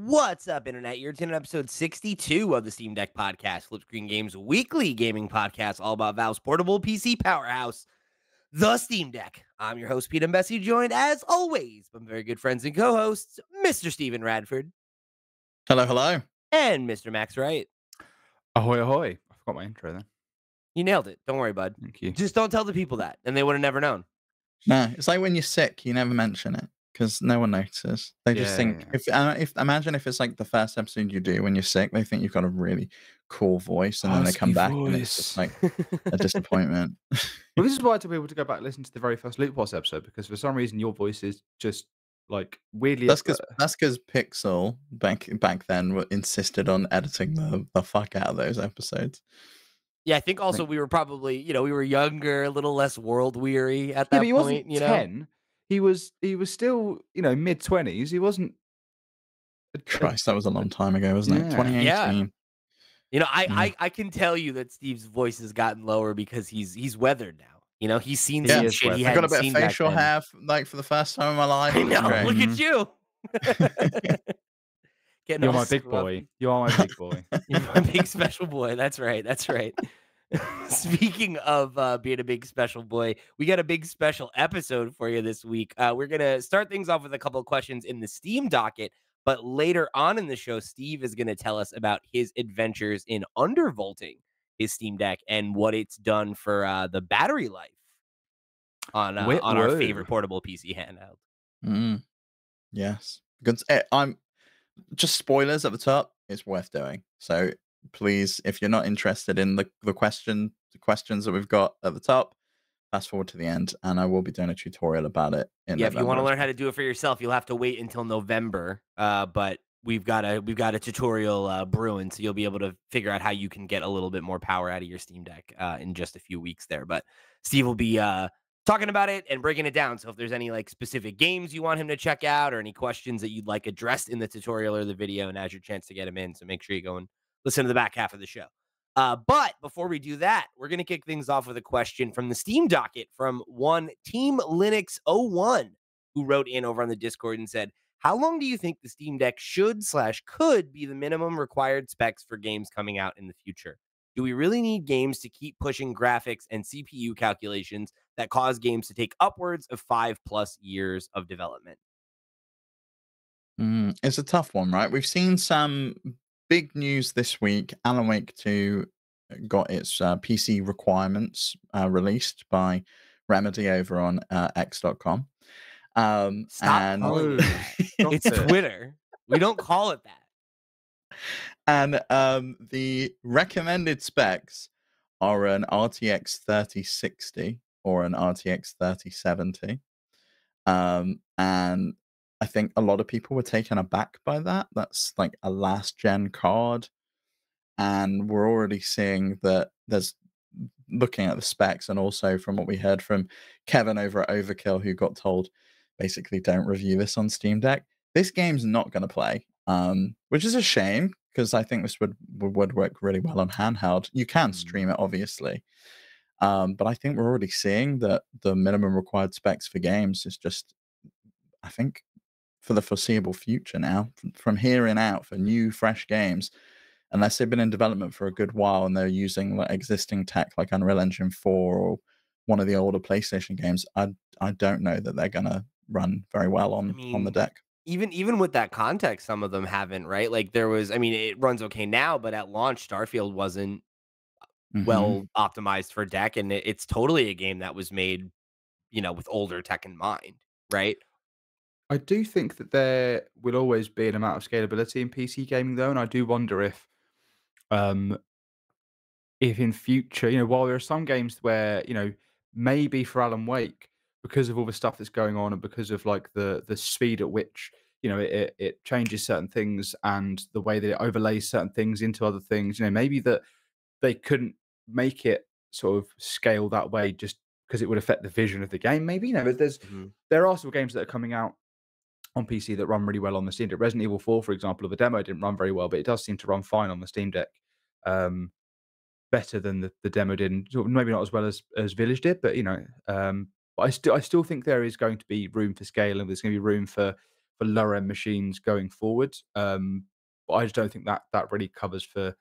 What's up, Internet? You're tuning in episode 62 of the Steam Deck Podcast, Flip Screen Games weekly gaming podcast, all about Valve's portable PC powerhouse, the Steam Deck. I'm your host, Pete and Bessie, joined, as always, by my very good friends and co-hosts, Mr. Steven Radford. Hello, hello. And Mr. Max Wright. Ahoy, ahoy. I forgot my intro then. You nailed it. Don't worry, bud. Thank you. Just don't tell the people that, and they would have never known. No, it's like when you're sick, you never mention it because no one notices. They just think if imagine if it's like the first episode you do when you're sick, they think you've got a really cool voice, and then they come back and it's just like a disappointment. Well, this is why I tell people to go back and listen to the very first Loot Boss episode, because for some reason your voice is just like weirdly. That's because Pixel back then insisted on editing the fuck out of those episodes. Yeah, I think also we were probably, we were younger, a little less world weary at that but he point. Wasn't 10. He was still, mid-20s. He wasn't. Christ, that was a long time ago, wasn't it? 2018. Yeah. I can tell you that Steve's voice has gotten lower because he's weathered now. He's seen some shit he hadn't seen. I got a bit of facial hair like for the first time in my life. I know. Look at you. You're my big boy. You are my big boy. You're my big special boy. That's right. That's right. Speaking of being a big special boy, we got a big special episode for you this week. We're going to start things off with a couple of questions in the Steam docket, but later on in the show, Steve is going to tell us about his adventures in undervolting his Steam Deck and what it's done for the battery life on our favorite portable PC handheld. Yes. Because I'm just spoilers at the top. It's worth doing. So please, if you're not interested in the questions that we've got at the top, fast forward to the end, and I will be doing a tutorial about it. If you want to learn how to do it for yourself, you'll have to wait until November. But we've got a tutorial brewing, so you'll be able to figure out how you can get a little bit more power out of your Steam Deck in just a few weeks there. But Steve will be talking about it and breaking it down. So if there's any specific games you want him to check out or any questions that you'd like addressed in the tutorial or the video, now's your chance to get him in. So make sure you go and listen to the back half of the show. But before we do that, we're going to kick things off with a question from the Steam docket from one Team Linux 01, who wrote in over on the Discord and said, how long do you think the Steam Deck should/could be the minimum required specs for games coming out in the future? Do we really need games to keep pushing graphics and CPU calculations that cause games to take upwards of 5+ years of development? It's a tough one, right? We've seen some big news this week. Alan Wake 2 got its PC requirements released by Remedy over on X.com. Stop calling it that. It's Twitter. We don't call it that. And the recommended specs are an RTX 3060 or an RTX 3070. And I think a lot of people were taken aback by that. That's like a last-gen card. And we're already seeing that there's, looking at the specs and also from what we heard from Kevin over at Overkill, who got told, basically, don't review this on Steam Deck. This game's not going to play, which is a shame, because I think this would work really well on handheld. You can stream it, obviously. But I think we're already seeing that the minimum required specs for games is just, I think, for the foreseeable future now, from here in out, for new, fresh games, unless they've been in development for a good while and they're using existing tech like Unreal Engine 4 or one of the older PlayStation games, I don't know that they're going to run very well on the deck. Even with that context, some of them haven't, right? Like there was, it runs okay now, but at launch, Starfield wasn't well optimized for deck, and it's totally a game that was made, with older tech in mind, right? I do think that there will always be an amount of scalability in PC gaming, though, and I do wonder if in future, while there are some games where, maybe for Alan Wake, because of all the stuff that's going on and because of like the speed at which it changes certain things and the way that it overlays certain things into other things, maybe that they couldn't make it sort of scale that way just because it would affect the vision of the game. Maybe, but there are still games that are coming out on PC that run really well on the Steam Deck. Resident Evil 4, for example, the demo didn't run very well, but it does seem to run fine on the Steam Deck. Better than the demo did, maybe not as well as Village did, but but I still think there is going to be room for scale, and there's going to be room for for lower end machines going forward. But I just don't think that really covers for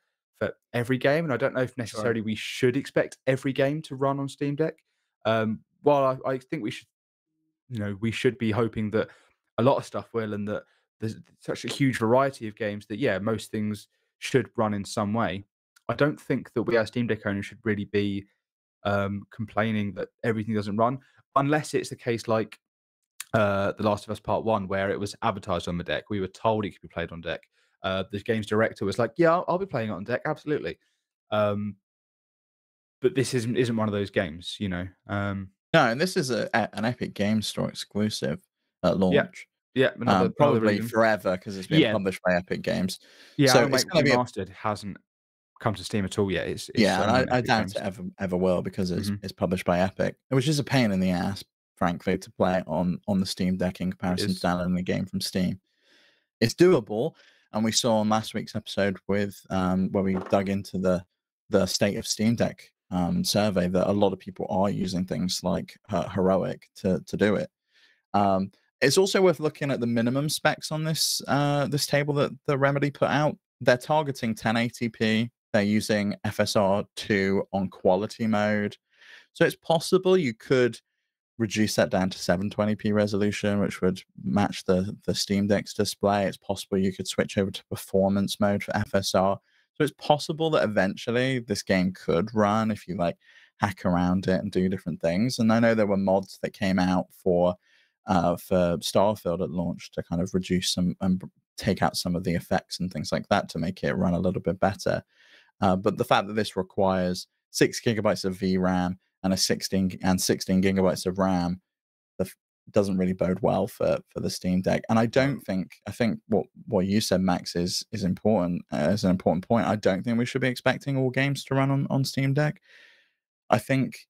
every game, and I don't know if Sure. necessarily we should expect every game to run on Steam Deck. While I think we should, we should be hoping that a lot of stuff will, and that there's such a huge variety of games that yeah, most things should run in some way. I don't think that we as Steam Deck owners should really be complaining that everything doesn't run, unless it's the case like The Last of Us Part One, where it was advertised on the deck. We were told it could be played on deck. The game's director was like, "Yeah, I'll be playing it on deck, absolutely." Um, but this isn't one of those games, you know. No, and this is an Epic Games Store exclusive at Yeah, launch. yeah, another Probably reason. forever because it's been Yeah, published by Epic Games. yeah. So Alan it's Wake gonna be a Remastered hasn't come to Steam at all yet. It's yeah, and only on I Epic doubt Games. it ever will because Hmm. it's published by Epic, which is a pain in the ass, frankly, to play on the Steam Deck in It comparison to is. downloading the game from Steam. It's doable, and we saw on last week's episode with where we dug into the state of Steam Deck survey that a lot of people are using things like Heroic to do it. It's also worth looking at the minimum specs on this table that the Remedy put out. They're targeting 1080p. They're using FSR2 on quality mode. So it's possible you could reduce that down to 720p resolution, which would match the Steam Deck's display. It's possible you could switch over to performance mode for FSR. So it's possible that eventually this game could run if you like hack around it and do different things. And I know there were mods that came out for Starfield at launch to kind of reduce some and take out some of the effects and things like that to make it run a little bit better. But the fact that this requires 6 gigabytes of VRAM and 16 gigabytes of RAM doesn't really bode well for the Steam Deck. And I think what you said, Max, is important as an important point. I don't think we should be expecting all games to run on Steam Deck. I think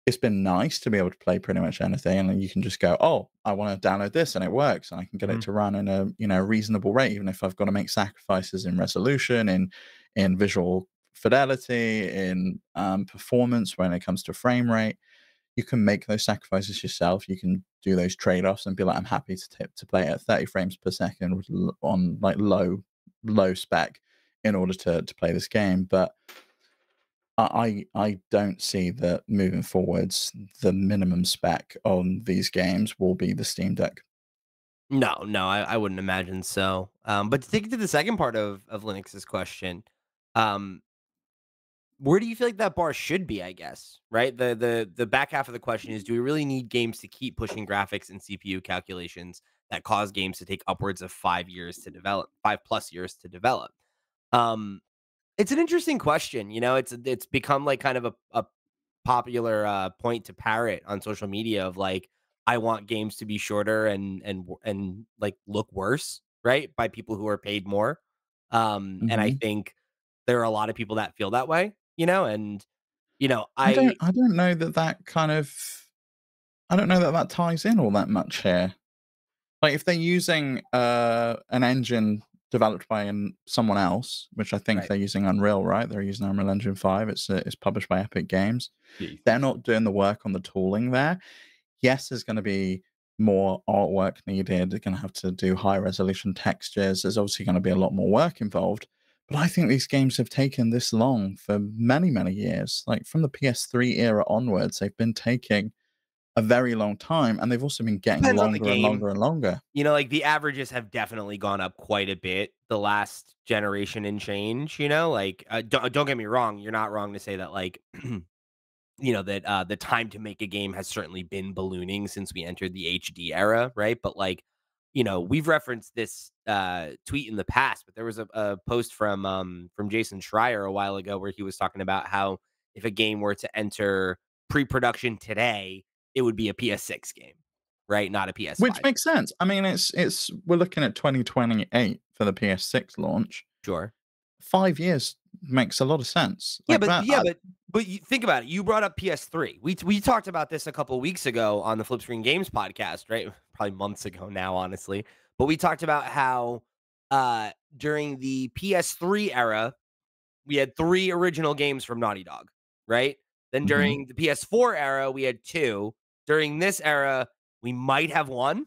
it's been nice to be able to play pretty much anything, and then you can just go, oh, I want to download this, and it works, and I can get it Mhm. to run in a reasonable rate, even if I've got to make sacrifices in resolution, in visual fidelity, in performance when it comes to frame rate. You can make those sacrifices yourself. You can do those trade-offs and be like, I'm happy to play at 30 frames per second on like low spec in order to play this game, but I don't see that moving forwards, the minimum spec on these games will be the Steam Deck. No, no, I wouldn't imagine so. But to take it to the second part of Linux's question, um, where do you feel like that bar should be, I guess, right? The back half of the question is, do we really need games to keep pushing graphics and CPU calculations that cause games to take upwards of 5 years to develop, 5+ years to develop? Um, it's an interesting question. It's become like kind of a popular point to parrot on social media of like, I want games to be shorter and like look worse, right? By people who are paid more. And I Mhm. think there are a lot of people that feel that way, and I don't I I don't know I don't know that ties in all that much here. Like, if they're using, an engine developed by someone else, which I think right. they're using Unreal, right? They're using Unreal Engine 5. It's published by Epic Games. Yeah, you They're think so? not doing the work on the tooling there. Yes, there's gonna be more artwork needed. They're gonna have to do high resolution textures. There's obviously gonna be a lot more work involved. But I think these games have taken this long for many, many years. Like, from the PS3 era onwards, they've been taking a very long time, and they've also been getting Depends on the longer and game. longer and longer. Like the averages have definitely gone up quite a bit the last generation and change. Like don't get me wrong, you're not wrong to say that like that the time to make a game has certainly been ballooning since we entered the HD era, right? But like, we've referenced this tweet in the past, but there was a post from Jason Schreier a while ago where he was talking about how if a game were to enter pre-production today, it would be a PS6 game, right? Not a Which PS5. makes sense. I mean, it's we're looking at 2028 for the PS6 launch. Sure. 5 years makes a lot of sense. Yeah, Like but that, yeah, but you think about it. You brought up PS3. We talked about this a couple weeks ago on the Flip Screen Games podcast, right? Probably months ago now, honestly. But we talked about how during the PS3 era, we had 3 original games from Naughty Dog, right? Then mhm. during the PS4 era, we had 2. During this era, we might have 1.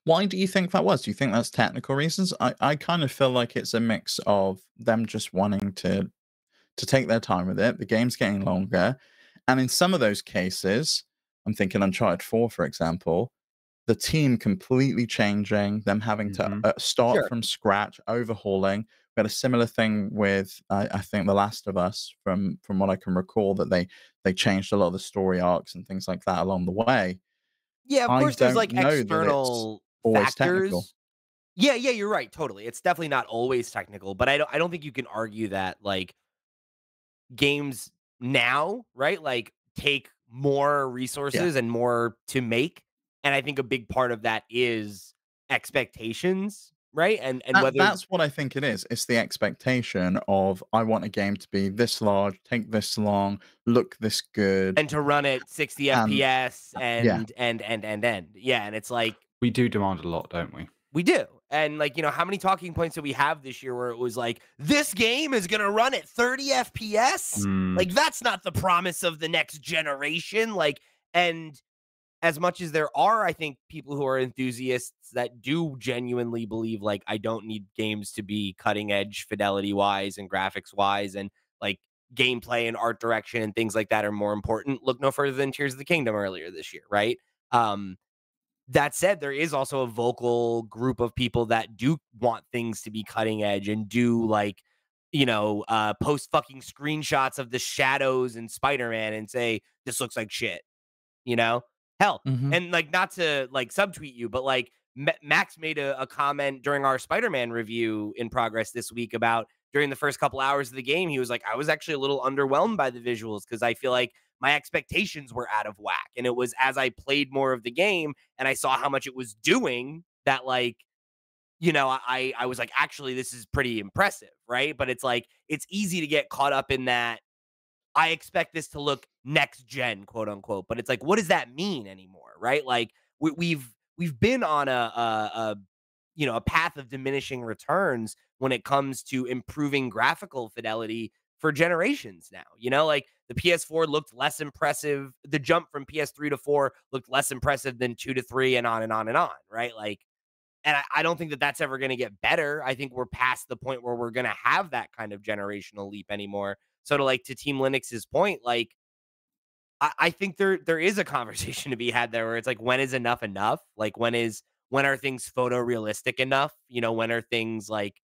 Why do you think that was? Do you think that's technical reasons? I kind of feel like it's a mix of them just wanting to take their time with it. The game's getting longer, and in some of those cases, I'm thinking Uncharted 4, for example, the team completely changing, them having to Hmm. start Sure. from scratch, overhauling. We had a similar thing with I think The Last of Us, from what I can recall, that they changed a lot of the story arcs and things like that along the way. Yeah, of I course there's don't like know that it's external always technical. factors. Yeah, yeah, you're right, totally. It's definitely not always technical, but I don't think you can argue that like games now, right? Like take more Yeah. resources and more to make. And I think a big part of that is expectations, right? And whether That's what I think it is. It's the expectation of, I want a game to be this large, take this long, look this good, and to run at 60 and FPS yeah. and. Yeah, and it's like We do demand a lot, don't we? we do. And like, how many talking points do we have this year where it was like, this game is going to run at 30 FPS? Mm, Like that's not the promise of the next generation. Like, and as much as there are, I think, people who are enthusiasts that do genuinely believe, like, I don't need games to be cutting edge fidelity wise and graphics wise and like gameplay and art direction and things like that are more important. Look no further than Tears of the Kingdom earlier this year, right? Um, that said, there is also a vocal group of people that do want things to be cutting edge and do like, post fucking screenshots of the shadows in Spider-Man and say, this looks like shit, you know? Hell, Mhm. and, like, not to, like, subtweet you, but, like, Max made a comment during our Spider-Man review in progress this week about during the first couple hours of the game, he was like, "I was actually a little underwhelmed by the visuals because I feel like my expectations were out of whack." And it was as I played more of the game and I saw how much it was doing that, like, I was like, "Actually, this is pretty impressive," right? But it's like, it's easy to get caught up in that I expect this to look next gen, quote unquote. But it's like, what does that mean anymore, right? Like we've been on a path of diminishing returns when it comes to improving graphical fidelity for generations now. Like the PS4 looked less impressive. The jump from PS3 to 4 looked less impressive than 2 to 3 and on and on and on, right? Like, and I don't think that that's ever going to get better. I think we're past the point where we're going to have that kind of generational leap anymore. So to Team Linux's point, like I think there is a conversation to be had there where it's like, when is enough enough? Like when are things photorealistic enough? When are things like,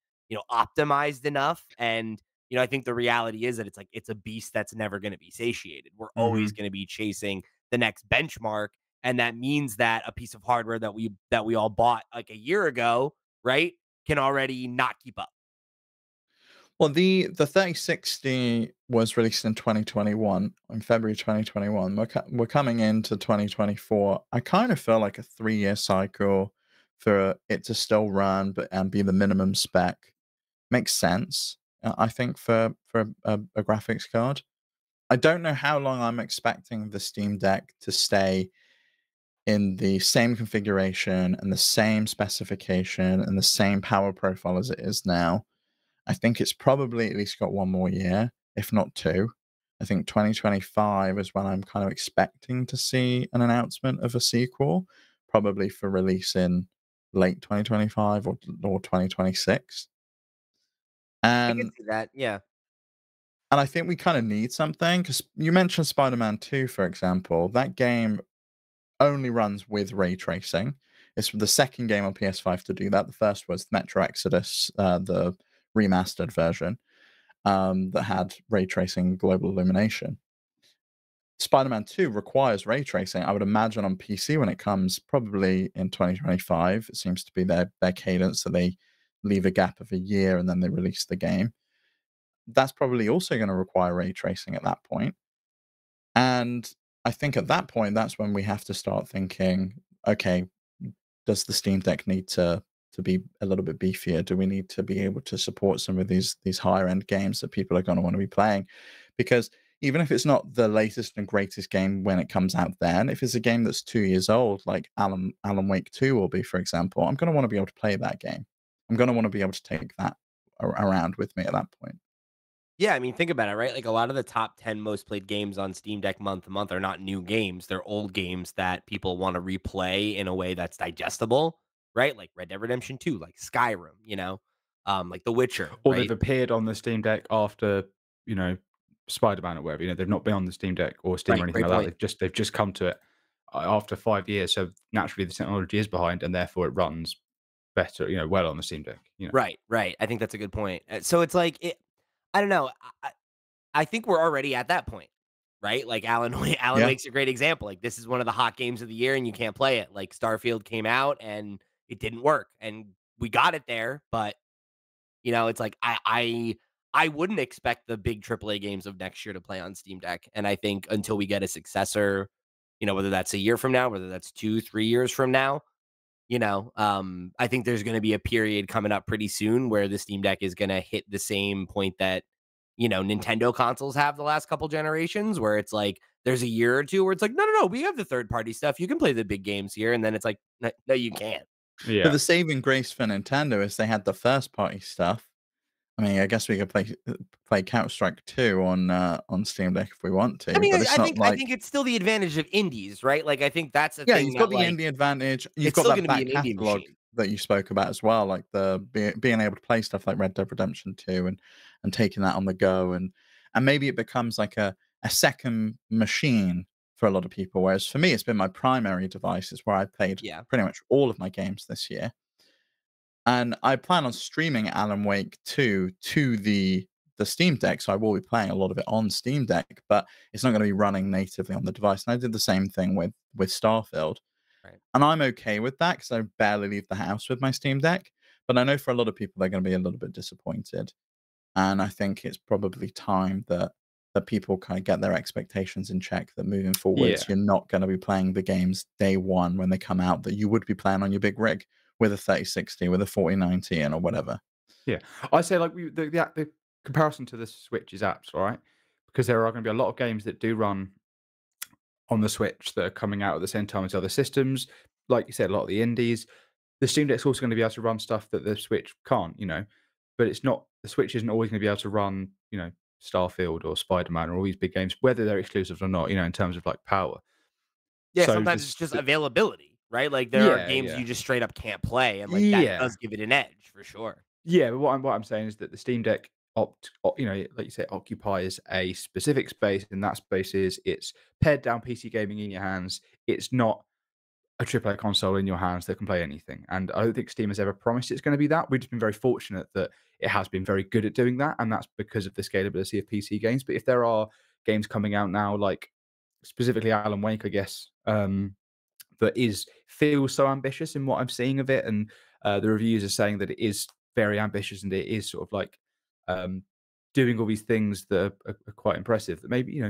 optimized enough? And I think the reality is that it's like it's a beast that's never going to be satiated. We're always mhm. going to be chasing the next benchmark. And that means that a piece of hardware that we all bought like a year ago, right, can already not keep up. Well, the 3060 was released in 2021, in February 2021. We're coming into 2024. I kind of feel like a 3-year cycle for it to still run and be the minimum spec makes sense. I think for a graphics card. I don't know how long I'm expecting the Steam Deck to stay in the same configuration and the same specification and the same power profile as it is now. I think it's probably at least got 1 more year, if not 2. I think 2025 is when I'm kind of expecting to see an announcement of a sequel, probably for release in late 2025 or 2026. I can And see that. Yeah. I think we kinda need something because you mentioned Spider-Man 2, for example. That game only runs with ray tracing. It's the second game on PS5 to do that. The first was Metro Exodus, the remastered version, that had ray tracing global illumination. Spider-Man 2 requires ray tracing. I would imagine on PC when it comes, probably in 2025. It seems to be their cadence, so they leave a gap of a year and then they release the game. That's probably also gonna require ray tracing at that point. And I think at that point, that's when we have to start thinking, okay, does the Steam Deck need to be a little bit beefier? Do we need to be able to support some of these higher end games that people are going to want to be playing? Because even if it's not the latest and greatest game when it comes out, then if it's a game that's 2 years old, like Alan Wake 2 will be, for example, I'm going to want to be able to play that game. I'm going to want to be able to take that around with me at that point. Yeah, I mean, think about it, right? Like a lot of the top 10 most played games on Steam Deck month to month are not new games. They're old games that people want to replay in a way that's digestible. right? Like Red Dead Redemption 2, like Skyrim, like The Witcher, Or they've right? appeared on the Steam Deck after, you know, Spider-Man or whatever. They've not been on the Steam Deck or Steam or Right, anything great like that. point. They've just come to it after 5 years. So naturally, the technology is behind, and therefore it runs better, well on the Steam Deck. Right, right. I think that's a good point. So it's like I don't know. I think we're already at that point, right? Like Alan Yeah. Wake's a great example. Like this is one of the hot games of the year, and you can't play it. Like Starfield came out and it didn't work, and we got it there, but it's like I wouldn't expect the big AAA games of next year to play on Steam Deck, and I think until we get a successor, whether that's a year from now, whether that's 2, 3 years from now, I think there's going to be a period coming up pretty soon where the Steam Deck is going to hit the same point that, Nintendo consoles have the last couple generations, where it's like there's a year or two where it's like, no, no, no, we have the third party stuff. You can play the big games here. And then it's like, no, no, you can't. But Yeah. the saving grace for Nintendo is they had the first party stuff. I mean, I guess we could play Counter-Strike 2 on Steam Deck if we want I to, mean, but I it's I not think I like. think it's still the advantage of indies, right? Like, I think that's the Yeah, thing you've got that, the like, indie advantage. You've it's got still that going to be back an indie catalog machine. that you spoke about as well, like being able to play stuff like Red Dead Redemption 2 and taking that on the go, and maybe it becomes like a second machine for a lot of people. Whereas for me, it's been my primary device. It's where I've played Yeah. pretty much all of my games this year. And I plan on streaming Alan Wake 2 to the Steam Deck, so I will be playing a lot of it on Steam Deck, but it's not gonna be running natively on the device, and I did the same thing with Starfield, Right. and I'm okay with that because I barely leave the house with my Steam Deck, but I know for a lot of people, they're gonna be a little bit disappointed, and I think it's probably time that people kinda get their expectations in check, that moving Yeah. forwards, you're not gonna be playing the games day one when they come out that you would be playing on your big rig with a 3060, with a 4090 in or whatever. Yeah. I say like the comparison to the Switch's apps, all right? Because there are going to be a lot of games that do run on the Switch that are coming out at the same time as other systems. Like you said, a lot of the indies. The Steam Deck's also going to be able to run stuff that the Switch can't. But it's not the Switch isn't always going to be able to run, Starfield or Spider-Man or all these big games, whether they're exclusive or not, in terms of like power. Yeah. So Sometimes it's this just availability, right? Like there are yeah, games yeah. you just straight up can't play, and like that Yeah. does give it an edge for sure. Yeah, but what I'm saying is that the Steam Deck like you say, occupies a specific space, and that space is it's pared down PC gaming in your hands. It's not a AAA console in your hands that can play anything. And I don't think Steam has ever promised it's going to be that. We've just been very fortunate that it has been very good at doing that, and that's because of the scalability of PC games. But if there are games coming out now, like specifically Alan Wake, I guess, that feels so ambitious in what I'm seeing of it, and the reviews are saying that it is very ambitious and it is sort of like um, doing all these things that are quite impressive. That maybe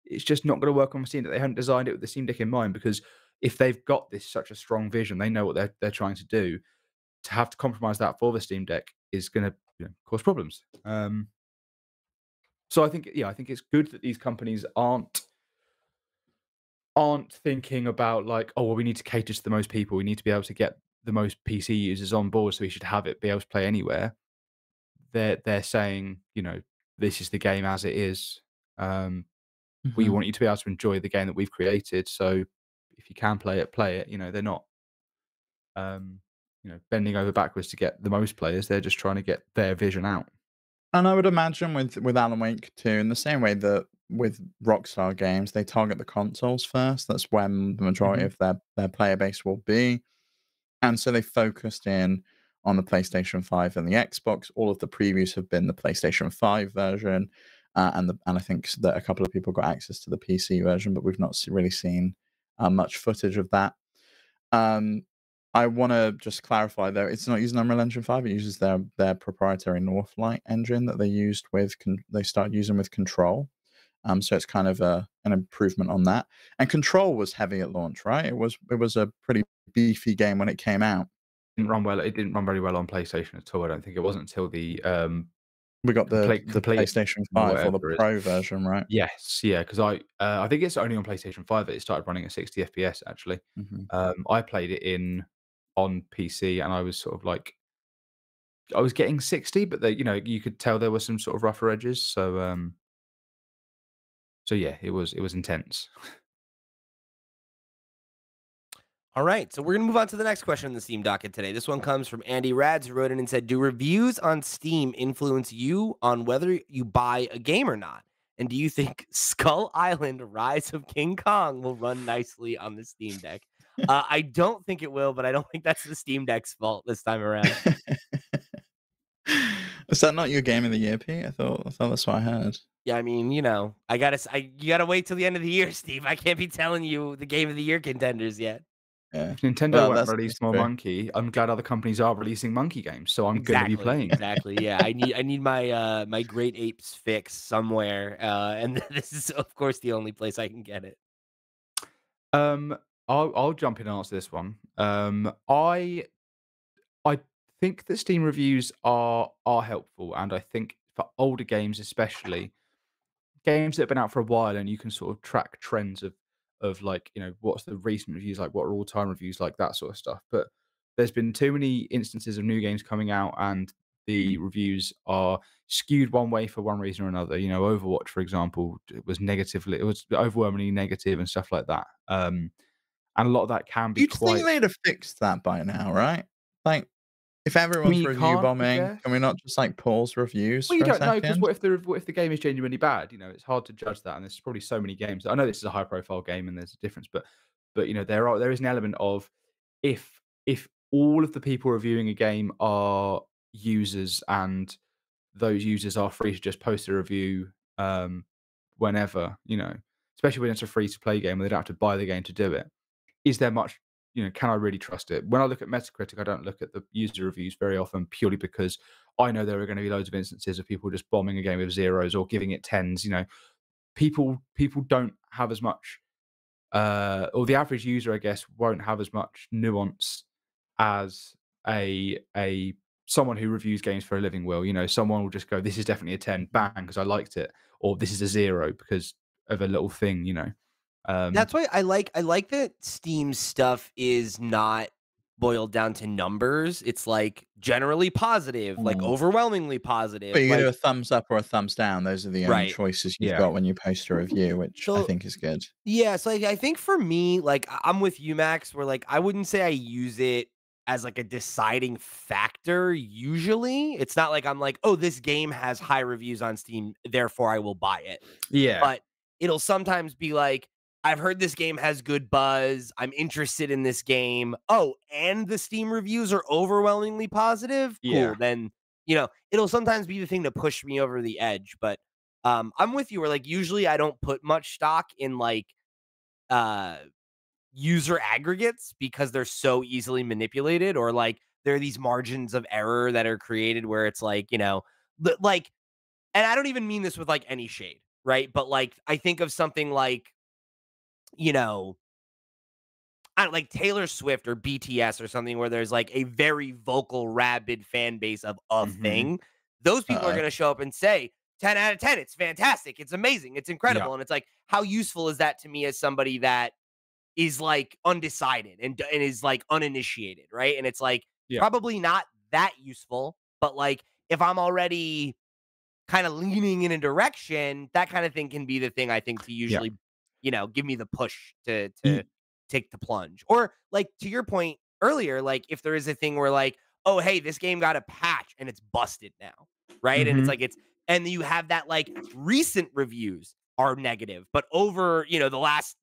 it's just not going to work on the Steam Deck. They haven't designed it with the Steam Deck in mind because if they've got this such a strong vision, they know what they're trying to do. To have to compromise that for the Steam Deck is going to cause problems. So I think it's good that these companies aren't thinking about like, oh well, we need to cater to the most people. We need to be able to get the most PC users on board, so we should have it be able to play anywhere. They're saying, this is the game as it is. We Mhm. want you to be able to enjoy the game that we've created. So if you can play it, play it. They're not bending over backwards to get the most players. They're just trying to get their vision out. And I would imagine with Alan Wake 2, in the same way that with Rockstar games, they target the consoles first. That's when the majority Hmm. of their player base will be. And so they focused in on the PlayStation 5 and the Xbox. All of the previews have been the PlayStation 5 version, and I think that a couple of people got access to the PC version, but we've not really seen much footage of that. Um, I want to just clarify though, it's not using Unreal Engine 5. It uses their proprietary Northlight engine that they used they started using with Control. So it's kind of an improvement on that. And Control was heavy at launch, right? It was a pretty beefy game when it came out. Didn't run well. It didn't run very well on PlayStation at all. I don't think it wasn't until the We got the complete PlayStation or 5 or the whatever it is. Pro version, right? Yes, yeah, because I think it's only on PlayStation 5 that it started running at 60 FPS actually. Hmm. I played it on PC and I was sort of like I was getting 60, but you could tell there were some sort of rougher edges. So yeah, it was intense. All right, so we're gonna move on to the next question on the Steam docket today. This one comes from Andy Rads, who wrote in and said, "Do reviews on Steam influence you on whether you buy a game or not? And do you think Skull Island: Rise of King Kong will run nicely on the Steam Deck?" I don't think it will, but I don't think that's the Steam Deck's fault this time around. Is that not your game of the year, Pete? I thought that's what I heard. Yeah, I mean, you gotta wait till the end of the year, Steve. I can't be telling you the Game of the Year contenders yet. Yeah. If Nintendo Well, won't that's release more true. Monkey, I'm glad other companies are releasing Monkey games, so I'm gonna be Exactly, playing. exactly. Yeah, I need my my Great Apes fix somewhere, and this is of course the only place I can get it. Um, I'll jump in and answer this one. I think that Steam reviews are helpful, and I think for older games especially, games that have been out for a while, and you can sort of track trends of like, what's the recent reviews like, what are all-time reviews like, that sort of stuff. But there's been too many instances of new games coming out, and the reviews are skewed one way for one reason or another. Overwatch, for example, it was overwhelmingly negative and stuff like that. And a lot of that can be You'd think quite. they'd have fixed that by now, right? Like, if I mean, everyone's you review can't, I bombing, can we guess. not just, like, pause reviews Well, you for a don't know, because second? what if the game is genuinely bad? It's hard to judge that, and there's probably so many games. I know this is a high profile game, and there's a difference, but there is an element of, if all of the people reviewing a game are users, and those users are free to just post a review whenever, especially when it's a free to play game where they don't have to buy the game to do it. Is there much, can I really trust it? When I look at Metacritic, I don't look at the user reviews very often, purely because I know there are going to be loads of instances of people just bombing a game with zeros or giving it tens. People don't have as much, or the average user, I guess, won't have as much nuance as a someone who reviews games for a living will. Someone will just go, "This is definitely a 10, bang, because I liked it," or "This is a 0 because of a little thing." Um, That's why I like that Steam stuff is not boiled down to numbers. It's like generally positive, like Mm. overwhelmingly But positive. you do a Like thumbs up or a thumbs down. Those are the only right. choices you've yeah. got when you post a review, which I So think is good. yeah, so I think for me, like I'm with you, Max, where like I wouldn't say I use it as like a deciding factor. Usually, it's not like I'm like, oh, this game has high reviews on Steam, therefore I will buy it. Yeah. But it'll sometimes be like, I've heard this game has good buzz. I'm interested in this game. Oh, and the Steam reviews are overwhelmingly positive. Cool. Yeah. Then, it'll sometimes be the thing to push me over the edge. But I'm with you where like usually I don't put much stock in like uh user aggregates because they're so easily manipulated, or like there are these margins of error that are created where it's like, like, and I don't even mean this with like any shade, right? But like I think of something like, you know, I don't like Taylor Swift or BTS or something where there's like a very vocal, rabid fan base of a Mhm. thing. Those people are Uh-oh. going to show up and say 10 out of 10. It's fantastic. It's amazing. It's Yeah. incredible. And it's like, how useful is that to me as somebody that is like undecided and is like uninitiated, right? And it's like Yeah. probably not that useful, but like if I'm already kind of leaning in a direction, that kind of thing can be the thing I think to Yeah. usually, give me the push to Ye take the plunge. Or like to your point earlier, like if there is a thing where like, oh hey, this game got a patch and it's busted now, right? And it's Mhm. like and you have that like recent reviews are negative, but over, the last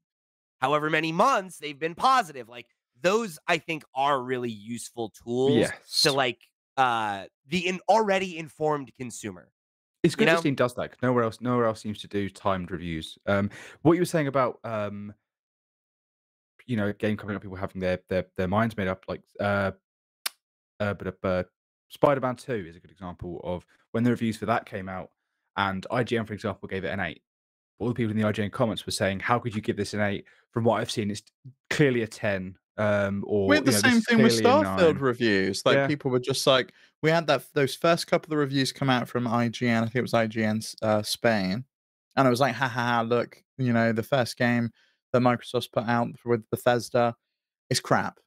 however many months they've been positive. Like those I think are really useful tools to Yes. like the already informed consumer, It's you good that know? Steam does that, 'cause nowhere else seems to do timed reviews. What you were saying about, a game coming up, people having their minds made up, like, but Spider-Man 2 is a good example of when the reviews for that came out, and IGN, for example, gave it an 8. All the people in the IGN comments were saying, "How could you give this an 8? From what I've seen, it's clearly a 10, We or, had the this same is thing with clearly a Starfield 9." reviews. Like, Yeah. people were just like, we had those first couple of reviews come out from IGN. I think it was IGN Spain, and it was like, ha ha ha! Look, the first game that Microsoft's put out with Bethesda is crap.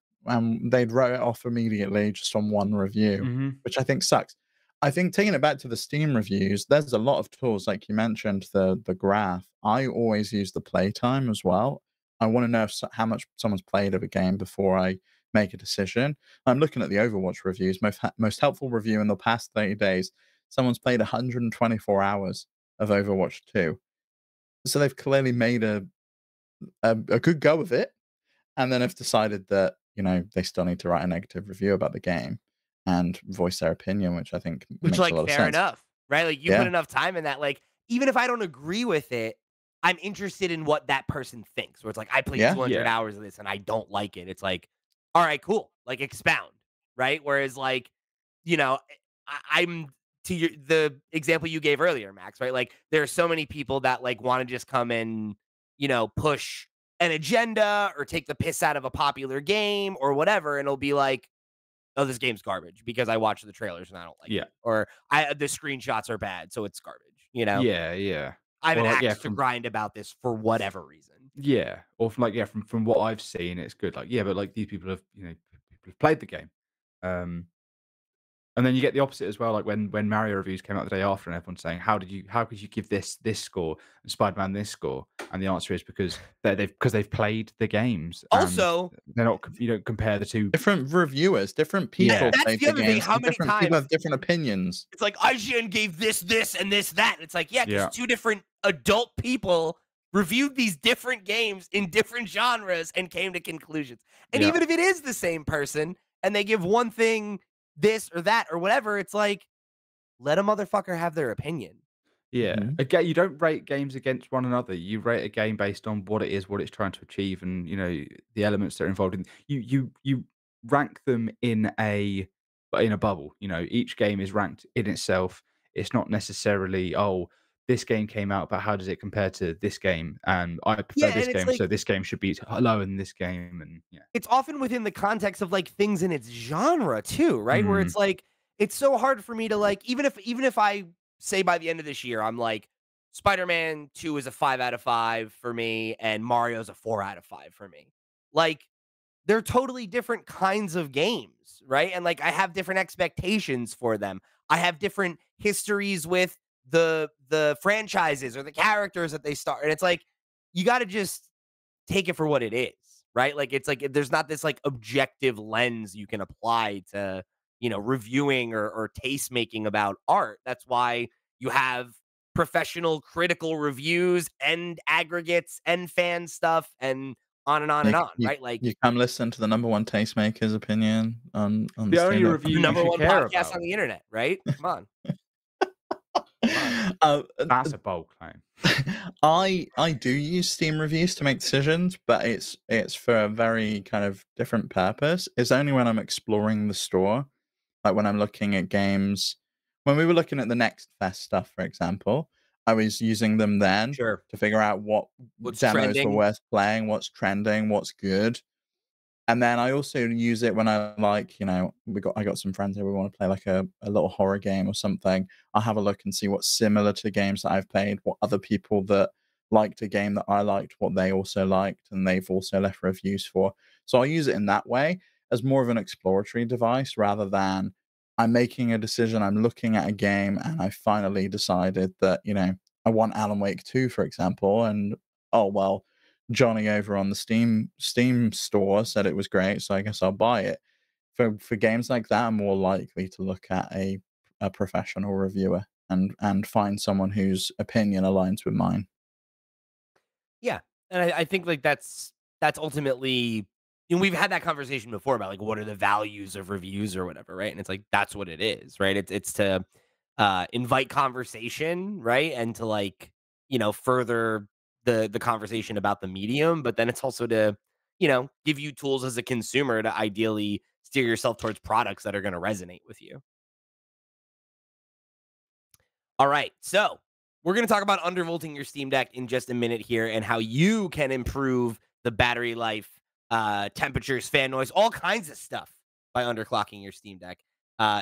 They'd wrote it off immediately just on one review, Mhm. which I think sucks. I think taking it back to the Steam reviews, there's a lot of tools like you mentioned, the graph. I always use the playtime as well. I want to know how much someone's played of a game before I make a decision. I'm looking at the Overwatch reviews. Most helpful review in the past 30 days. Someone's played 124 hours of Overwatch 2. So they've clearly made a good go of it, and then have decided that, they still need to write a negative review about the game and voice their opinion, which I think Which, makes a like, lot of fair sense. enough, right? Like, you put Yeah. enough time in that, like, even if I don't agree with it, I'm interested in what that person thinks, where it's like, "I played Yeah. 200 Yeah. hours of this and I don't like it." It's like, "Alright, cool." Like, expound, right? Whereas, like, you know, I'm to the example you gave earlier, Max, right? Like, there are so many people that, like, wanna just come and, push an agenda or take the piss out of a popular game or whatever, and it'll be like, "Oh, this game's garbage because I watched the trailers and I don't like Yeah. it," or the screenshots are bad, so it's garbage, Yeah, yeah. I have Or an like, yeah, axe to from grind about this for whatever reason. yeah, or from like, yeah, from what I've seen, it's good. Like, yeah, but like these people have, people have played the game. Um, and then you get the opposite as well, like when Mario reviews came out the day after and everyone's saying, how could you give this score and Spider-Man this score? And the answer is because they've played the games and Also, they're not you don't compare the two. Different reviewers, different Yeah. people that's played the the other thing, games, how and many different people times have different opinions. it's like, IGN gave this, and this, that, and it's like, yeah, because Yeah. 2 different adult people reviewed these different games in different genres and came to conclusions. And Yeah. even if it is the same person and they give one thing this or that or whatever, it's like, let a motherfucker have their opinion. Yeah. Mhm. Again, you don't rate games against one another. You rate a game based on what it is, what it's trying to achieve, and the elements that are involved in. You rank them in a bubble. Each game is ranked in itself. It's not necessarily this game came out, but how does it compare to this game? And I prefer Yeah, this and it's game, so like, this game should be lower than this game. And yeah. it's often within the context of, like, things in its genre too, right? Where Mm, it's like, it's so hard for me to, like, even if I say by the end of this year, I'm like, Spider-Man 2 is a 5 out of 5 for me, and Mario's a 4 out of 5 for me. Like, they're totally different kinds of games, right? And, like, I have different expectations for them. I have different histories with the franchises or the characters that they start. And it's like, you gotta just take it for what it is, right? Like, it's like there's not this, like, objective lens you can apply to, reviewing or taste making about art. That's why you have professional critical reviews and aggregates and fan stuff and on and on You and on, you right? Like, you come listen to the number one tastemaker's opinion on the the only Steam Deck review the you number should one care podcast about. on the internet, right? Come on. Come on. Uh, That's a bold claim. I do use Steam reviews to make decisions, but it's for a very kind of different purpose. It's only when I'm exploring the store, like when I'm looking at games. When we were looking at the Next Fest stuff, for example, I was using them then Sure. to figure out what What's demos were trending? worth playing, what's trending, what's good. And then I also use it when I like, I got some friends here, we want to play like a little horror game or something. I'll have a look and see what's similar to games that I've played, what other people that liked a game that I liked, what they also liked, and they've also left reviews for. So I'll use it in that way as more of an exploratory device rather than I'm making a decision, I'm looking at a game and I finally decided that, I want Alan Wake 2, for example, and oh well, Johnny over on the Steam store said it was great, so I guess I'll buy it. For games like that, I'm more likely to look at a professional reviewer and find someone whose opinion aligns with mine. Yeah, and I think, like, that's ultimately, we've had that conversation before about, like, what are the values of reviews or whatever, right? And it's like, that's what it is, right? It's to, invite conversation, right? And to, like, further the conversation about the medium, but then it's also to, give you tools as a consumer to ideally steer yourself towards products that are gonna resonate with you. All right. So we're going to talk about undervolting your Steam Deck in just a minute here and how you can improve the battery life, temperatures, fan noise, all kinds of stuff by underclocking your Steam Deck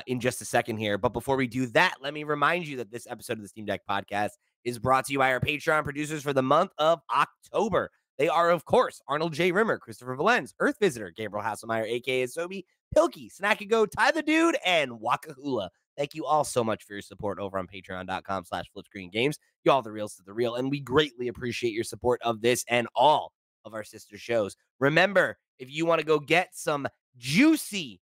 in just a second here. But before we do that, let me remind you that this episode of the Steam Deck podcast is brought to you by our Patreon producers for the month of October. They are, of course, Arnold J. Rimmer, Christopher Valenz, Earth Visitor, Gabriel Hasselmeyer, a.k.a. Sobi, Pilkey, Snackago, Ty the Dude, and Wakahula. Thank you all so much for your support over on patreon.com/flipscreengames. You all the reals to the real, and we greatly appreciate your support of this and all of our sister shows. Remember, if you want to go get some juicy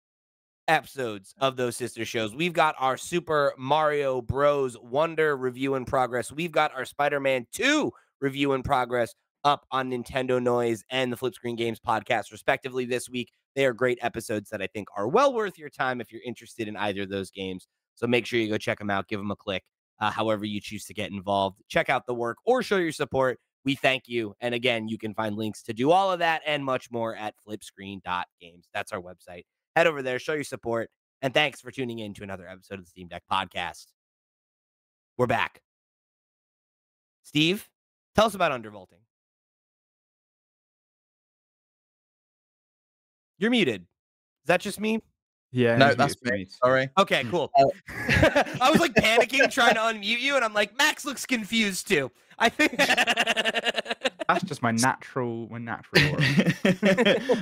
episodes of those sister shows, we've got our Super Mario Bros. Wonder review in progress. We've got our Spider-Man 2 review in progress up on Nintendo Noise and the Flip Screen Games podcast, respectively, this week. They are great episodes that I think are well worth your time if you're interested in either of those games. So make sure you go check them out, give them a click, however you choose to get involved. Check out the work or show your support. We thank you. And again, you can find links to do all of that and much more at flipscreen.games. That's our website. Head over there, show your support, and thanks for tuning in to another episode of the Steam Deck Podcast. We're back. Steve, tell us about undervolting. You're muted. Is that just me? Yeah, No, he's that's muted for me. me. Sorry. Okay, cool. I was like panicking trying to unmute you, and I'm like, Max looks confused too. I think That's just my natural aura.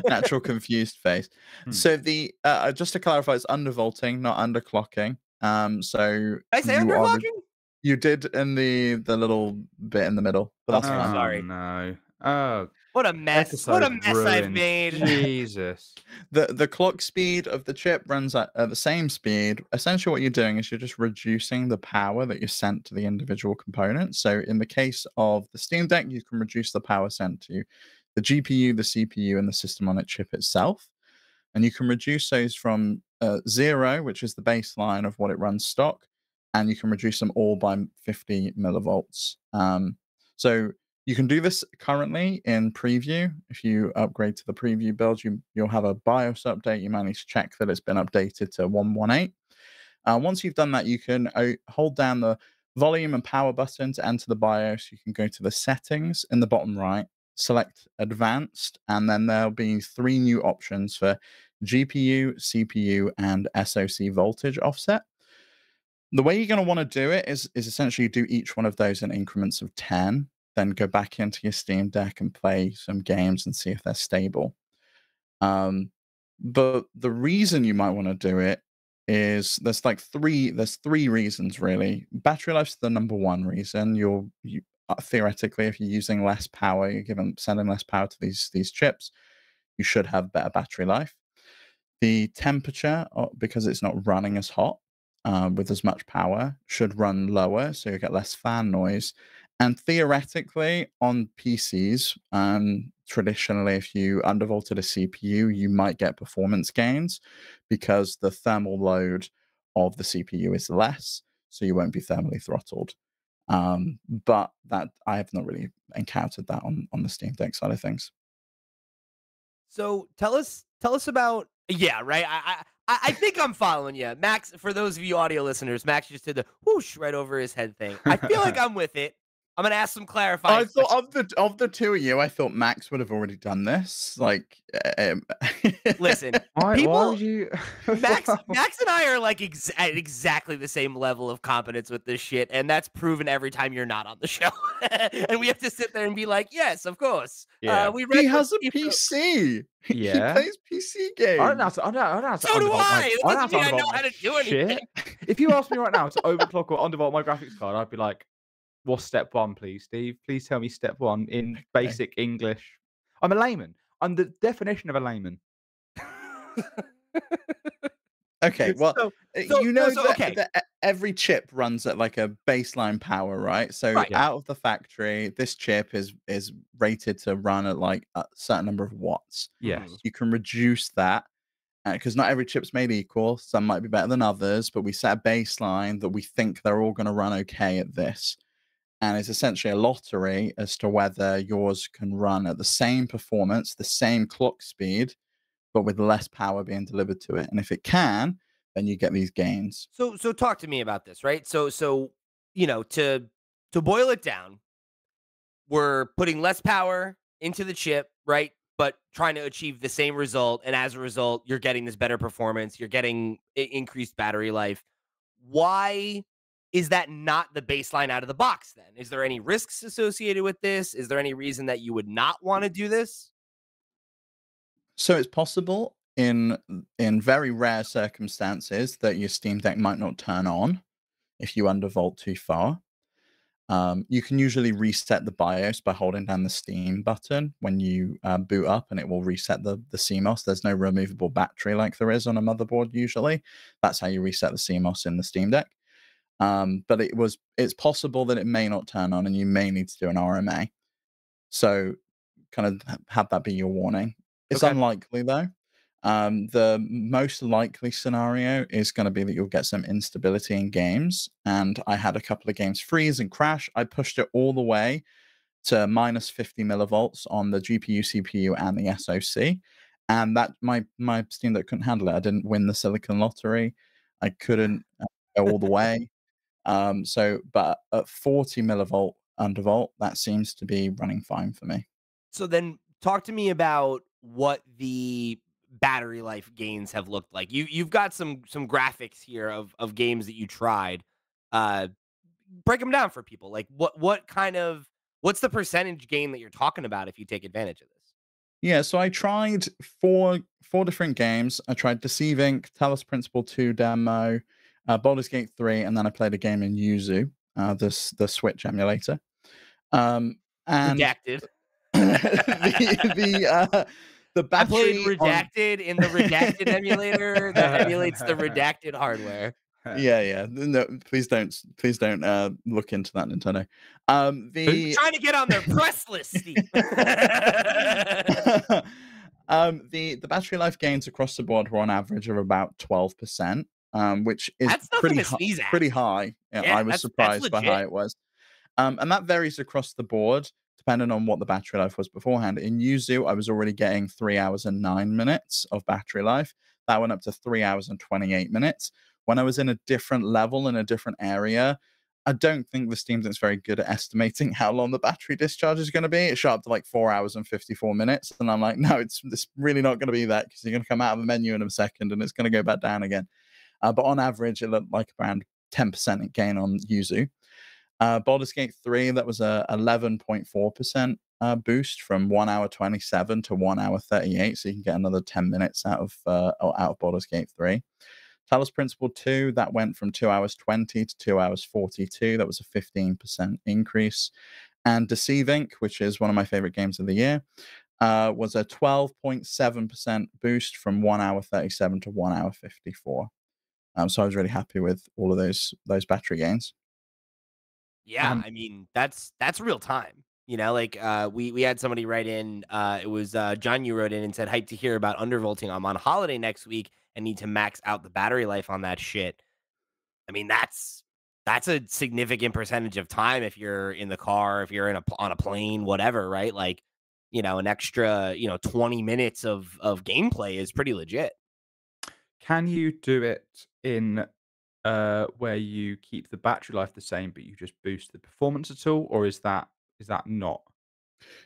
Natural confused face. So the just to clarify, it's undervolting, not underclocking. So Did I say undervolting? You did in the little bit in the middle, but that's Okay, fine. sorry. No. Oh, what a mess! What a mess I've made. Jesus. The clock speed of the chip runs at the same speed. Essentially, what you're doing is you're just reducing the power that you sent to the individual components. So in the case of the Steam Deck, you can reduce the power sent to the GPU, the CPU, and the system on its chip itself. And you can reduce those from 0, which is the baseline of what it runs stock, and you can reduce them all by 50 millivolts. So you can do this currently in preview. If you upgrade to the preview build, you'll have a BIOS update. You might need to check that it's been updated to 118. Once you've done that, you can hold down the volume and power button to enter the BIOS. You can go to the settings in the bottom right, select advanced, and then there'll be 3 new options for GPU, CPU, and SoC voltage offset. The way you're going to want to do it is essentially do each one of those in increments of 10, then go back into your Steam Deck and play some games and see if they're stable. But the reason you might want to do it is there's 3 reasons really. Battery life's the number 1 reason. You theoretically, if you're using less power, sending less power to these chips, you should have better battery life. The temperature, because it's not running as hot with as much power, should run lower, so you get less fan noise. And theoretically, on PCs, traditionally, if you undervolted a CPU, you might get performance gains because the thermal load of the CPU is less, so you won't be thermally throttled. But that I have not really encountered that on the Steam Deck side of things. So tell us about right. I think I'm following you, Max. For those of you audio listeners, Max just did the whoosh right over his head thing. I feel like I'm with it. I'm gonna ask some clarifying. I thought of the 2 of you, I thought Max would have already done this. Like, listen, why would you? Max and I are like at exactly the same level of competence with this shit, and that's proven every time you're not on the show. And we have to sit there and be like, yes, of course. Yeah. He has a PC. Yeah. He plays PC games. I don't know how to So do I. It doesn't mean I know how to do anything. If you ask me right now to overclock or undervolt my graphics card, I'd be like, what's step 1, please, Steve? Please tell me step 1 in basic English. I'm a layman. I'm the definition of a layman. Okay, well, that every chip runs at like a baseline power, right? So out of the factory, this chip is rated to run at like a certain number of watts. Yes. You can reduce that because not every chip's made equal. Some might be better than others, but we set a baseline that we think they're all going to run okay at this. And it's essentially a lottery as to whether yours can run at the same performance, the same clock speed, but with less power being delivered to it. And if it can, then you get these gains. So talk to me about this, right? So to boil it down, we're putting less power into the chip, right? But trying to achieve the same result, and as a result, you're getting this better performance. You're getting increased battery life. Why is that not the baseline out of the box then? Is there any risks associated with this? Is there any reason that you would not want to do this? So it's possible in very rare circumstances that your Steam Deck might not turn on if you undervolt too far. You can usually reset the BIOS by holding down the Steam button when you boot up, and it will reset the CMOS. There's no removable battery like there is on a motherboard usually. That's how you reset the CMOS in the Steam Deck. But it's possible that it may not turn on, and you may need to do an RMA. So kind of have that be your warning. It's Okay. unlikely though. The most likely scenario is going to be that you'll get some instability in games. And I had a couple of games freeze and crash. I pushed it all the way to minus 50 millivolts on the GPU, CPU, and the SoC. And that my Steam Deck couldn't handle it. I didn't win the Silicon Lottery. I couldn't go all the way. But at 40 millivolt undervolt, that seems to be running fine for me. So then talk to me about what the battery life gains have looked like. You've got some graphics here of games that you tried. Uh Break them down for people. Like what's the percentage gain that you're talking about if you take advantage of this? Yeah, so I tried four different games. I tried Deceiving, Talos Principle 2 demo, Baldur's Gate 3, and then I played a game in Yuzu, the Switch emulator. And Redacted. the I played battery on Redacted in the Redacted emulator that emulates the Redacted hardware. yeah. No, please don't look into that, Nintendo. The Trying to get on their press list, Steve. the battery life gains across the board were on average of about 12%, which is That's nothing to sneeze at. pretty high. Yeah, Yeah, I was that's surprised by how legit. it was. And that varies across the board depending on what the battery life was beforehand. In Yuzu, I was already getting 3 hours and 9 minutes of battery life. That went up to 3 hours and 28 minutes. When I was in a different level in a different area, I don't think the Steam Deck's very good at estimating how long the battery discharge is going to be. It shot up to like 4 hours and 54 minutes. And I'm like, no, it's really not going to be that because you're going to come out of a menu in a second and it's going to go back down again. But on average, it looked like around 10% gain on Yuzu. Baldur's Gate 3, that was a 11.4% boost from 1 hour 27 to 1 hour 38. So you can get another 10 minutes out of Baldur's Gate 3. Talos Principle 2, that went from 2 hours 20 to 2 hours 42. That was a 15% increase. And Deceiving, which is one of my favorite games of the year, was a 12.7% boost from 1 hour 37 to 1 hour 54. So I was really happy with all of those battery gains. Yeah, Um, I mean, that's real time. You know, like we had somebody write in, it was John, you wrote in and said, hyped to hear about undervolting. I'm on holiday next week and need to max out the battery life on that shit. I mean, that's a significant percentage of time if you're in the car, if you're on a plane, whatever, right? Like, an extra, 20 minutes of gameplay is pretty legit. can you do it in where you keep the battery life the same, but you just boost the performance at all, or is that not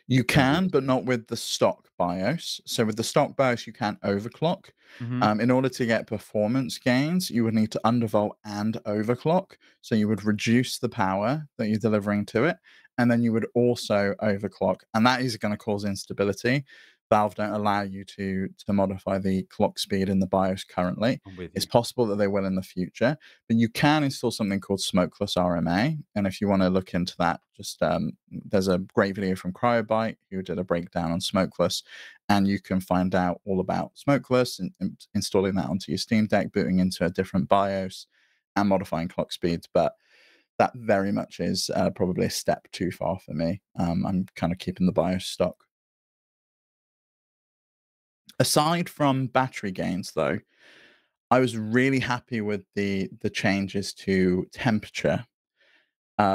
You gonna be can, but not with the stock BIOS. So with the stock BIOS, you can overclock. Mhm. In order to get performance gains, you would need to undervolt and overclock. So you would reduce the power that you're delivering to it, and then you would also overclock, and that is going to cause instability. Valve don't allow you to modify the clock speed in the BIOS currently. I'm with It's you. possible that they will in the future, but you can install something called smokeless RMA. And if you want to look into that, just there's a great video from Cryobyte who did a breakdown on smokeless, and you can find out all about smokeless and installing that onto your Steam Deck, booting into a different BIOS, and modifying clock speeds. But that very much is probably a step too far for me. I'm kind of keeping the BIOS stock. Aside from battery gains, though, I was really happy with the changes to temperature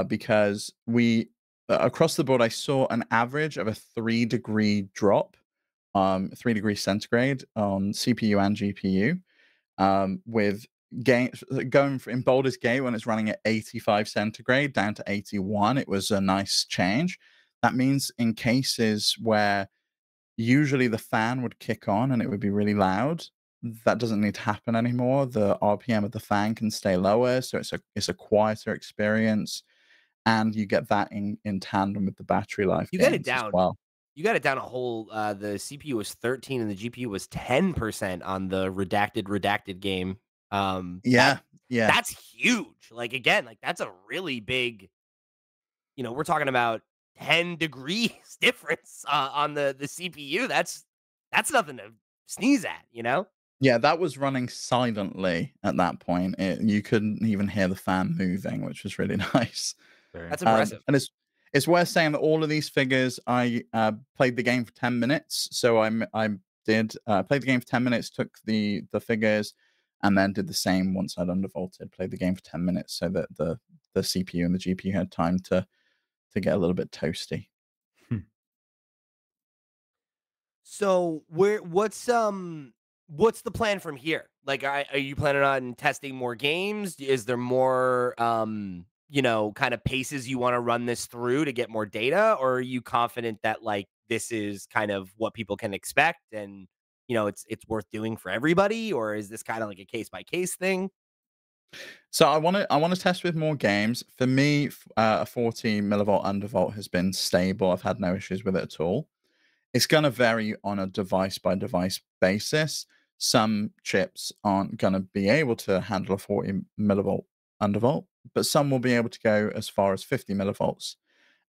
because we across the board I saw an average of a 3-degree drop, 3 degrees centigrade on CPU and GPU, with gain going in Baldur's Gate when it's running at 85 centigrade down to 81. It was a nice change. That means in cases where usually the fan would kick on and it would be really loud. That doesn't need to happen anymore. The RPM of the fan can stay lower, so it's a quieter experience, and you get that in tandem with the battery life You got it gains as down. well. You got it down a whole. The CPU was 13 and the GPU was 10% on the redacted game. That Yeah, yeah. that's huge. Like again, like that's a really big we're talking about 10 degrees difference on the CPU. That's nothing to sneeze at. Yeah, that was running silently at that point. You couldn't even hear the fan moving, which was really nice. Very That's impressive. impressive. And it's worth saying that all of these figures, I played the game for 10 minutes. So I did played the game for 10 minutes, took the figures, and then did the same once I'd undervolted. Played the game for 10 minutes so that the CPU and the GPU had time to get a little bit toasty. Hmm. So what's the plan from here? Like, are you planning on testing more games? Is there more kind of paces you want to run this through to get more data, or are you confident that like this is kind of what people can expect and it's worth doing for everybody, or is this kind of like a case by case thing? So I want to test with more games. For me, a 40 millivolt undervolt has been stable. I've had no issues with it at all. It's going to vary on a device by device basis. Some chips aren't going to be able to handle a 40 millivolt undervolt, but some will be able to go as far as 50 millivolts.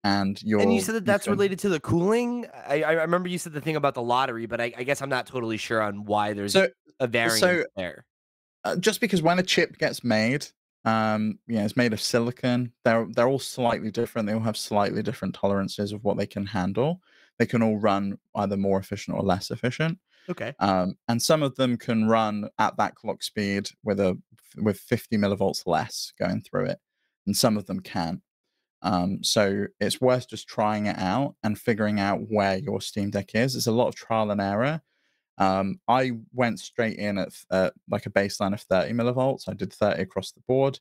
And And you said that you that's can related to the cooling. I remember you said the thing about the lottery, but I guess I'm not totally sure on why there's so a variance so there. just because when a chip gets made, it's made of silicon. They're all slightly different. They all have slightly different tolerances of what they can handle. They can all run either more efficient or less efficient. Okay. And some of them can run at that clock speed with 50 millivolts less going through it, and some of them can. So it's worth just trying it out and figuring out where your Steam Deck is. It's a lot of trial and error. I went straight in at like a baseline of 30 millivolts. I did 30 across the board.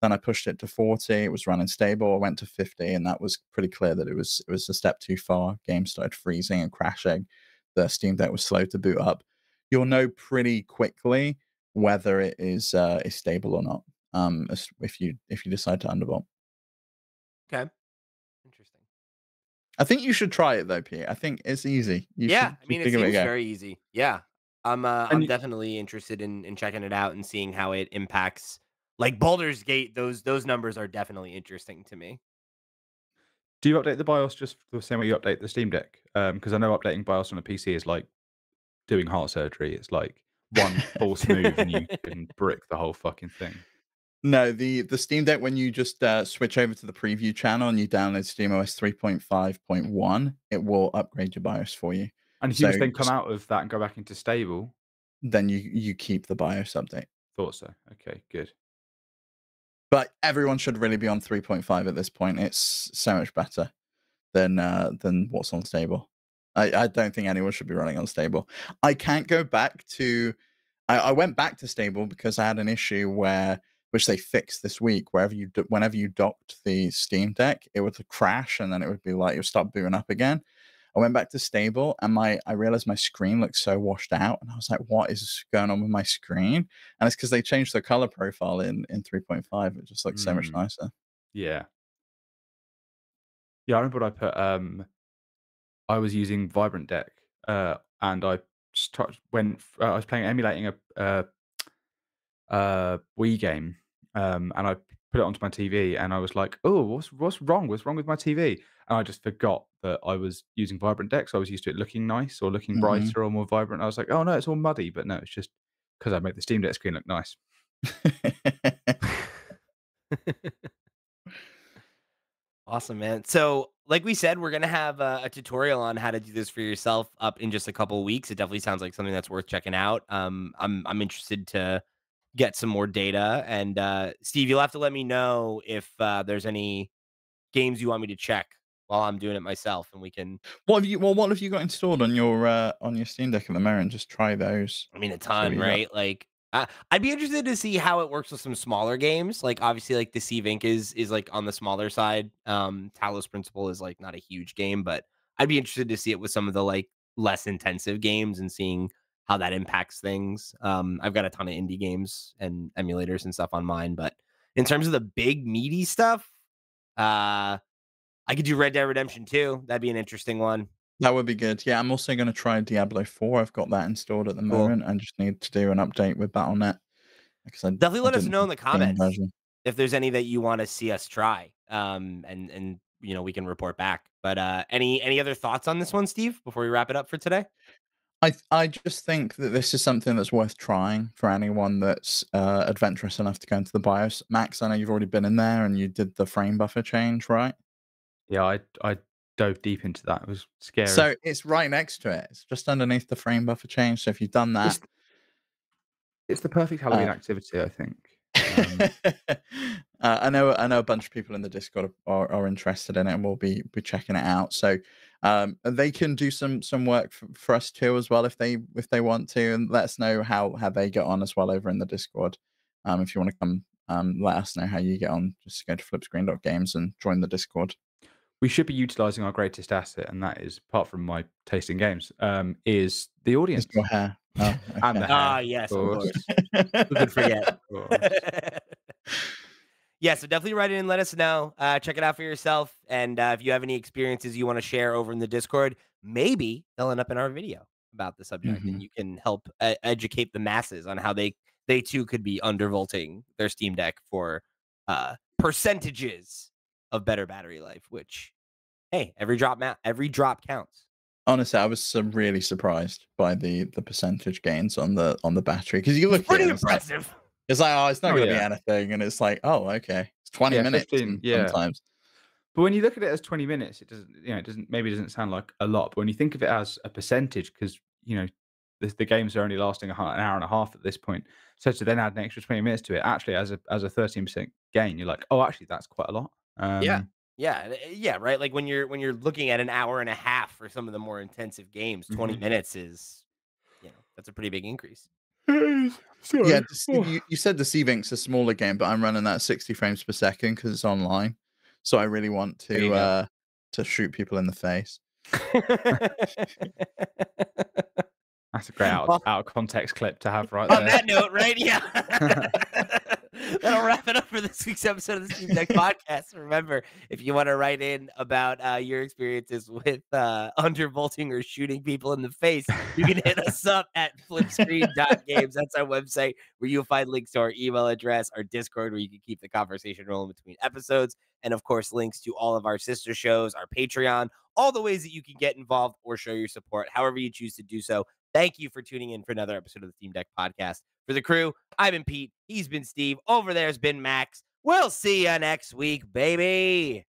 Then I pushed it to 40. It was running stable. I went to 50, and that was pretty clear that it was a step too far. Game started freezing and crashing. The Steam Deck was slow to boot up. You'll know pretty quickly whether it is stable or not. If you decide to undervolt. Okay. Interesting. I think you should try it though, Pete. I think it's easy. You Yeah, should I you mean, it should give it a seems go. very easy. Yeah. I'm And you, definitely interested in checking it out and seeing how it impacts like Baldur's Gate. Those numbers are definitely interesting to me. do you update the BIOS just the same way you update the Steam Deck? Because I know updating BIOS on a PC is like doing heart surgery. It's like one false move and you can brick the whole fucking thing. No, the Steam Deck, when you just switch over to the preview channel and you download SteamOS 3.5.1, it will upgrade your BIOS for you. And if you just So then come just out of that and go back into stable, then you keep the BIOS update. thought so. Okay, good. But everyone should really be on 3.5 at this point. It's so much better than what's on stable. I don't think anyone should be running on stable. I can't go back to I went back to stable because I had an issue which they fixed this week. Whenever you docked the Steam Deck, it would crash and then it would be like it would start booting up again. I went back to stable and I realized my screen looked so washed out, and I was like, "What is going on with my screen?" And it's because they changed the color profile in 3.5. It just looks so much Mm, nicer. yeah. Yeah, I remember when I put I was using Vibrant Deck, and I I was playing emulating a Wii game, and I put it onto my TV, and I was like, "Oh, what's wrong? What's wrong with my TV?" And I just forgot that I was using Vibrant Deck, so I was used to it looking nice or looking Hmm. brighter or more vibrant. I was like, "Oh no, it's all muddy," but no, it's just because I made the Steam Deck screen look nice. Awesome, man. So, like we said, we're gonna have a tutorial on how to do this for yourself up in just a couple weeks. It definitely sounds like something that's worth checking out. I'm interested to get some more data, and Steve, you'll have to let me know if there's any games you want me to check while I'm doing it myself, and we can. What have you got installed on your Steam Deck at the moment? Just try those. I mean, a See what ton, you got. right? Like, I'd be interested to see how it works with some smaller games. Like, obviously, like the Sea Inc is like on the smaller side. Talos Principle is like not a huge game, but I'd be interested to see it with some of the like less intensive games and seeing how that impacts things. I've got a ton of indie games and emulators and stuff on mine, but in terms of the big meaty stuff, I could do Red Dead Redemption 2. That'd be an interesting one. That would be good. Yeah, I'm also going to try Diablo 4. I've got that installed at the Cool. moment. I just need to do an update with Battle.net because Definitely I let us didn't know have in the the game comments version. if there's any that you wanna see us try, and we can report back. But any other thoughts on this one, Steve, before we wrap it up for today? I just think that this is something that's worth trying for anyone that's adventurous enough to go into the BIOS. Max, I know you've already been in there and you did the frame buffer change, right? Yeah, I dove deep into that. It was scary. So it's right next to it. It's just underneath the frame buffer change. So if you've done that, It's it's the perfect uh, Halloween activity, I think. I know a bunch of people in the Discord are interested in it, and we'll be checking it out. So they can do some work for us too as well if they want to, and let us know how they get on as well over in the Discord. If you want to come, let us know how you get on. Just go to flipscreen.games and join the Discord. We should be utilizing our greatest asset, and that is, apart from my taste in games, is the audience Is your hair? Oh, and the okay. hair. Yes, of of course. course. Who could forget? Of course. Yeah, so definitely write in and let us know. Check it out for yourself. And if you have any experiences you want to share over in the Discord, maybe they'll end up in our video about the subject, and Mhm. you can help educate the masses on how they too could be undervolting their Steam Deck for percentages of better battery life. Which, hey, every drop counts. Honestly, I was really surprised by the percentage gains on the battery because you It's look at it pretty and impressive. it's like, oh, it's not Oh, going to be yeah. anything, and it's like, oh, okay, it's 20 Yeah, minutes 15, and yeah. sometimes. But when you look at it as 20 minutes, it doesn't, maybe it doesn't sound like a lot. But when you think of it as a percentage, because, the games are only lasting an hour and a half at this point. So to then add an extra 20 minutes to it, actually, as a 13% gain, you're like, oh, actually, that's quite a lot. Yeah. Yeah, yeah, right. Like when you're looking at an hour and a half for some of the more intensive games, 20 Mhm. minutes is, that's a pretty big increase. It is. Yeah, Sorry. Oh. you said the Vink's a smaller game, but I'm running that 60 frames per second because it's online, so I really want There you go. to shoot people in the face. That's a great Well, out of context clip to have right on there. that note, right? Yeah. That'll wrap it up for this week's episode of the Steam Deck Podcast. Remember, if you want to write in about your experiences with undervolting or shooting people in the face, you can hit us up at flipscreen.games. That's our website where you'll find links to our email address, our Discord, where you can keep the conversation rolling between episodes, and of course, links to all of our sister shows, our Patreon, all the ways that you can get involved or show your support, however you choose to do so. Thank you for tuning in for another episode of the Steam Deck Podcast. For the crew, I've been Pete. He's been Steve. Over there's been Max. We'll see you next week, baby.